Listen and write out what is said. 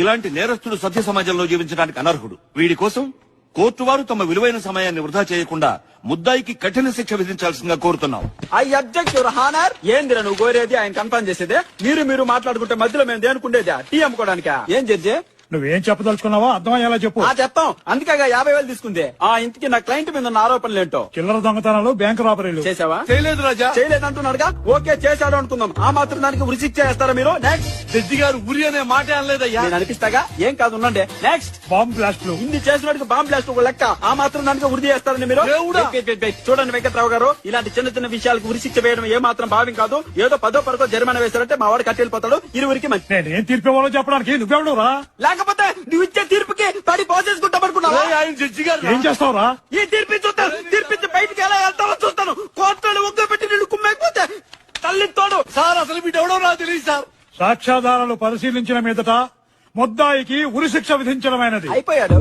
ఇలాంటి నేరస్తుడు సభ్య సమాజంలో జీవించడానికి అనర్హుడు. వీడి కోసం కోర్టు వారు తమ విలువైన సమయాన్ని వృధా చేయకుండా ముద్దాయికి కఠిన శిక్ష విధించాల్సిందిగా కోరుతున్నాం. I object your honour. ఏందిరా నువ్వు కోరేది? ఆయన కన్ఫర్మ్ చేసేదే. మీరు మాట్లాడుకుంటే మధ్యలో మేము దేనుకుండేదా? టీ అమ్ముకోవడానికా? ఏం జడ్జి నువ్వేం చెప్పదలుచుకున్నావా అర్థమయ్యేలా చెప్పు. చెప్తాం. అందుకేగా 50,000 తీసుకుంది. ఇంటికి నా క్లయింట్ మీద ఉన్న ఆరోపణలు ఏంటో. చిల్లర దొంగతనాలు, బ్యాంకు రాబరీలు చేసావా? చేయలేదు రాజా. చేయలేదు అంటున్నాడుగా. ఓకే చేశాడు అనుకుందాం. ఆ మాత్రం దానికి ఉరి శిక్ష చేస్తారా మీరు? నెక్స్ట్. జడ్జి గారు ఉరి అనే మాట అనలేదయ్యా. నేను అనిపిస్తాగా. ఏం కాదు ఉండండి. నెక్స్ట్. బాంబ్ బ్లాస్ట్లు. ఇన్ని చేసినట్టుగా బాంబ్ బ్లాస్ట్ ఒక లెక్క. ఆ మాత్రం దానికి ఉరి చేస్తారని మీరు? చూడండి వెంకట్రావు గారు, ఇలాంటి చిన్న చిన్న విషయాలకు ఉరి శిక్ష వేయడం ఏ మాత్రం భావ్యం కాదు. ఏదో 10ో 12ో జరిమానా వేశారంటే మా వాడు కట్టెళ్ళిపోతాడు. ఇరువురికి మంచి. నేనేం తీర్పు ఇవ్వాలో చెప్పడానికి నువ్వెవడు రా? లేకపోతే నువ్వు ఇచ్చే తీర్పుకి పడి పోసేసుకుంటామనుకున్నావా? ఆయన జడ్జి గారు ఏం చేస్తావురా? ఈ తీర్పు చూస్తాను. తీర్పిచ్చి బయటికి ఎలా వెళ్తావో చూస్తాను. కోర్టులో ఒక్క పెట్టి నిన్ను కుమ్మేకపోతే తల్లి తోడు. సార్ అసలు వీడెవడో నాకు తెలియదు సార్. సాక్ష్యాధారాలు పరిశీలించిన మీదట ముద్దాయికి ఉరి శిక్ష విధించడమైనది. అయిపోయాడు.